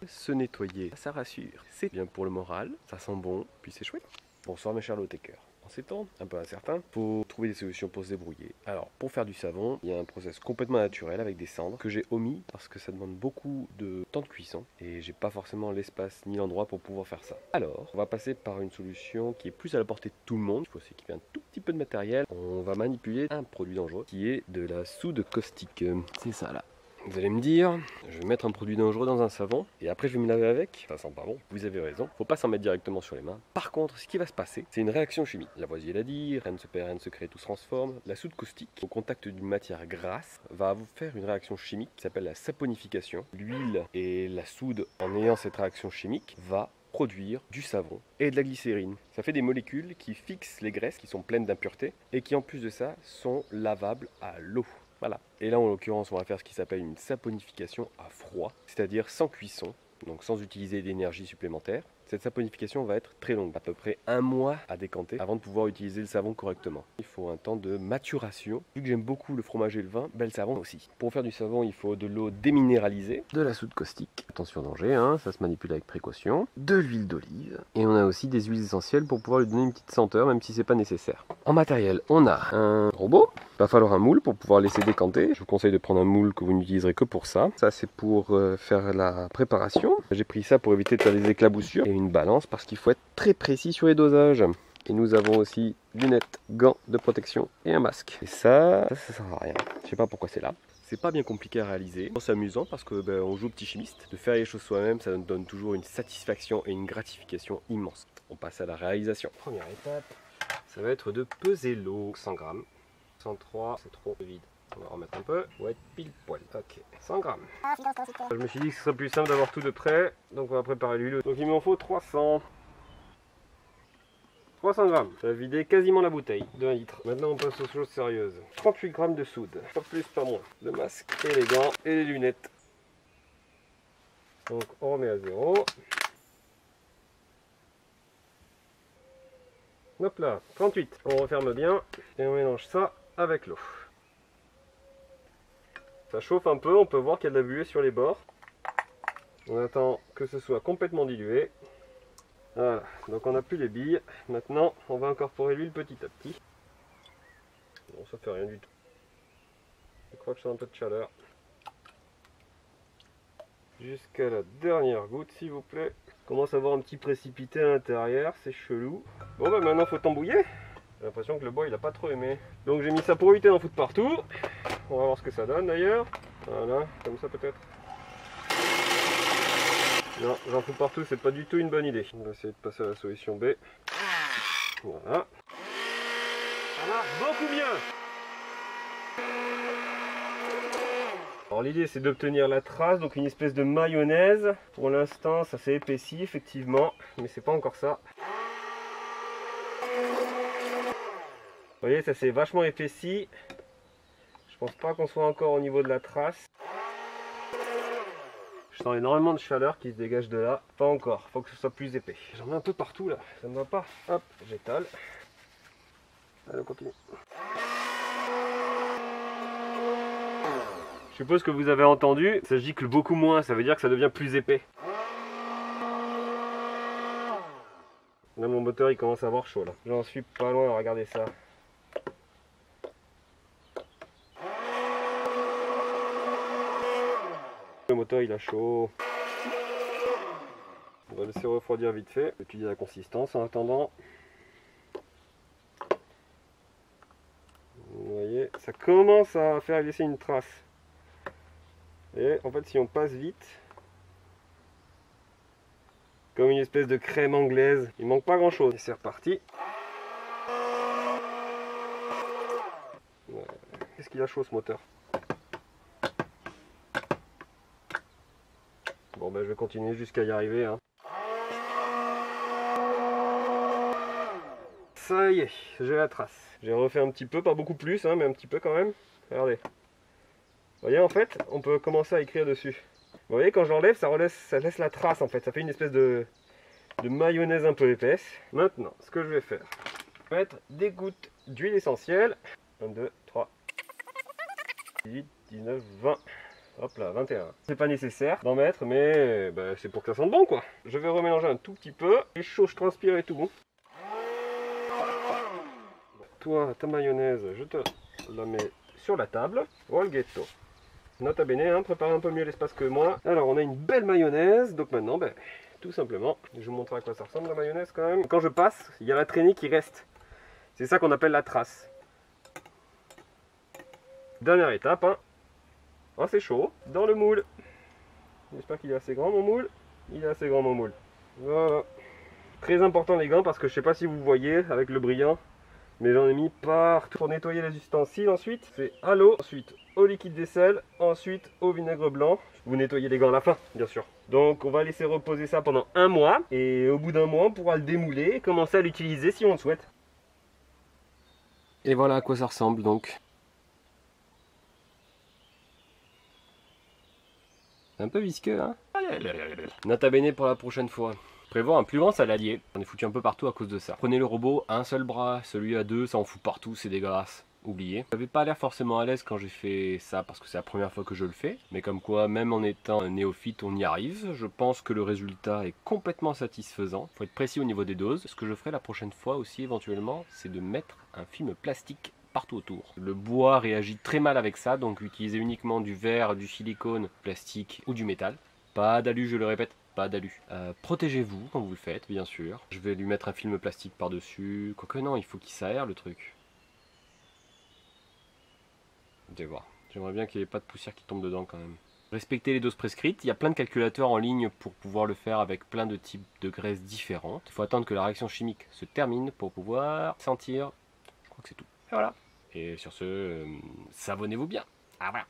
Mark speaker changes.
Speaker 1: se nettoyer, ça rassure. C'est bien pour le moral, ça sent bon, puis c'est chouette. Bonsoir mes chers low-techers. En ces temps un peu incertains, faut trouver des solutions pour se débrouiller. Alors, pour faire du savon, il y a un process complètement naturel avec des cendres que j'ai omis parce que ça demande beaucoup de temps de cuisson et j'ai pas forcément l'espace ni l'endroit pour pouvoir faire ça. Alors, on va passer par une solution qui est plus à la portée de tout le monde. Il faut s'équiper un tout petit peu de matériel. On va manipuler un produit dangereux qui est de la soude caustique. C'est ça là. Vous allez me dire, je vais mettre un produit dangereux dans un savon et après je vais me laver avec. Ça sent pas bon. Vous avez raison. Faut pas s'en mettre directement sur les mains. Par contre, ce qui va se passer, c'est une réaction chimique. Lavoisier l'a dit, rien ne se perd, rien ne se crée, tout se transforme. La soude caustique, au contact d'une matière grasse, va vous faire une réaction chimique qui s'appelle la saponification. L'huile et la soude, en ayant cette réaction chimique, va produire du savon et de la glycérine. Ça fait des molécules qui fixent les graisses qui sont pleines d'impuretés et qui en plus de ça sont lavables à l'eau. Voilà. Et là, en l'occurrence, on va faire ce qui s'appelle une saponification à froid, c'est-à-dire sans cuisson, donc sans utiliser d'énergie supplémentaire. Cette saponification va être très longue, à peu près 1 mois à décanter avant de pouvoir utiliser le savon correctement. Il faut un temps de maturation. Vu que j'aime beaucoup le fromage et le vin, le savon aussi. Pour faire du savon, il faut de l'eau déminéralisée, de la soude caustique, attention danger, hein, ça se manipule avec précaution, de l'huile d'olive, et on a aussi des huiles essentielles pour pouvoir lui donner une petite senteur, même si c'est pas nécessaire. En matériel, on a un robot. Il va falloir un moule pour pouvoir laisser décanter. Je vous conseille de prendre un moule que vous n'utiliserez que pour ça. Ça, c'est pour faire la préparation. J'ai pris ça pour éviter de faire des éclaboussures. Et une balance parce qu'il faut être très précis sur les dosages. Et nous avons aussi lunettes, gants de protection et un masque. Et ça sert à rien. Je sais pas pourquoi c'est là. C'est pas bien compliqué à réaliser. C'est amusant parce que on joue au petit chimiste. De faire les choses soi-même, ça nous donne toujours une satisfaction et une gratification immense. On passe à la réalisation. Première étape, ça va être de peser l'eau. 100 grammes. 103, c'est trop vide. On va remettre un peu. On va être pile poil. Ok, 100 grammes. Je me suis dit que ce serait plus simple d'avoir tout de près. Donc on va préparer l'huile. Donc il m'en faut 300. 300 grammes. Ça va vider quasiment la bouteille de 1 litre. Maintenant on passe aux choses sérieuses. 38 grammes de soude. Pas plus, pas moins. Le masque et les gants et les lunettes. Donc on remet à 0. Hop là, 38. On referme bien et on mélange ça avec l'eau. Ça chauffe un peu, on peut voir qu'il y a de la buée sur les bords. On attend que ce soit complètement dilué. Voilà, donc on n'a plus les billes. Maintenant, on va incorporer l'huile petit à petit. Bon, ça fait rien du tout. Je crois que c'est un peu de chaleur. Jusqu'à la dernière goutte, s'il vous plaît. Commence à avoir un petit précipité à l'intérieur, c'est chelou. Bon bah maintenant faut tambouiller. J'ai l'impression que le bois il a pas trop aimé. Donc j'ai mis ça pour éviter d'en foutre partout. On va voir ce que ça donne d'ailleurs. Voilà, comme ça peut-être. Non, j'en fous partout, c'est pas du tout une bonne idée. On va essayer de passer à la solution B. Voilà. Ça marche beaucoup mieux. Alors l'idée c'est d'obtenir la trace, donc une espèce de mayonnaise. Pour l'instant ça s'est épaissi effectivement, mais c'est pas encore ça. Vous voyez, ça s'est vachement épaissi. Je pense pas qu'on soit encore au niveau de la trace. Je sens énormément de chaleur qui se dégage de là. Pas encore, faut que ce soit plus épais. J'en mets un peu partout là, ça ne va pas. Hop, j'étale. Allez, on continue. Je suppose que vous avez entendu, ça gicle beaucoup moins, ça veut dire que ça devient plus épais. Là mon moteur il commence à avoir chaud là. J'en suis pas loin, regardez ça. Le moteur il a chaud. On va laisser refroidir vite fait. Étudier la consistance en attendant. Vous voyez, ça commence à faire laisser une trace. Et en fait si on passe vite, comme une espèce de crème anglaise, il manque pas grand chose. Et c'est reparti. Qu'est-ce qu'il a chaud ce moteur? Bon ben je vais continuer jusqu'à y arriver. Hein. Ça y est, j'ai la trace. J'ai refait un petit peu, pas beaucoup plus, hein, mais un petit peu quand même. Regardez. Vous voyez en fait, on peut commencer à écrire dessus. Vous voyez quand j'enlève, ça laisse la trace en fait. Ça fait une espèce de mayonnaise un peu épaisse. Maintenant, ce que je vais faire, mettre des gouttes d'huile essentielle. 1, 2, 3, 18, 19, 20. Hop là, 21. C'est pas nécessaire d'en mettre, mais bah, c'est pour que ça sente bon quoi. Je vais remélanger un tout petit peu. Il est chaud, je transpire et tout bon. Toi, ta mayonnaise, je te la mets sur la table. Voilà le ghetto. Nota bene, hein, prépare un peu mieux l'espace que moi. Alors, on a une belle mayonnaise. Donc maintenant, ben, tout simplement, je vous montre à quoi ça ressemble la mayonnaise quand même. Quand je passe, il y a la traînée qui reste. C'est ça qu'on appelle la trace. Dernière étape, hein. Oh, c'est chaud. Dans le moule. J'espère qu'il est assez grand mon moule. Il est assez grand mon moule. Voilà. Très important les gants parce que je sais pas si vous voyez avec le brillant. Mais j'en ai mis partout pour nettoyer les ustensiles. Ensuite, c'est à l'eau. Ensuite, au liquide vaisselle. Ensuite, au vinaigre blanc. Vous nettoyez les gants à la fin, bien sûr. Donc, on va laisser reposer ça pendant un mois. Et au bout d'un mois, on pourra le démouler et commencer à l'utiliser si on le souhaite. Et voilà à quoi ça ressemble donc. C'est un peu visqueux, hein. Nota bene pour la prochaine fois. Prévoir un plus grand saladier. On est foutu un peu partout à cause de ça. Prenez le robot à un seul bras, celui à deux, ça en fout partout, c'est dégueulasse. Oubliez. J'avais pas l'air forcément à l'aise quand j'ai fait ça parce que c'est la première fois que je le fais. Mais comme quoi, même en étant un néophyte, on y arrive. Je pense que le résultat est complètement satisfaisant. Faut être précis au niveau des doses. Ce que je ferai la prochaine fois aussi éventuellement, c'est de mettre un film plastique partout autour. Le bois réagit très mal avec ça, donc utilisez uniquement du verre, du silicone, plastique ou du métal. Pas d'alu, je le répète, pas d'alu. Protégez-vous quand vous le faites, bien sûr. Je vais lui mettre un film plastique par-dessus. Quoique non, il faut qu'il s'aère le truc. Vous allez voir. J'aimerais bien qu'il n'y ait pas de poussière qui tombe dedans quand même. Respectez les doses prescrites. Il y a plein de calculateurs en ligne pour pouvoir le faire avec plein de types de graisses différentes. Il faut attendre que la réaction chimique se termine pour pouvoir sentir. Je crois que c'est tout. Et voilà. Et sur ce, savonnez-vous bien. Au revoir.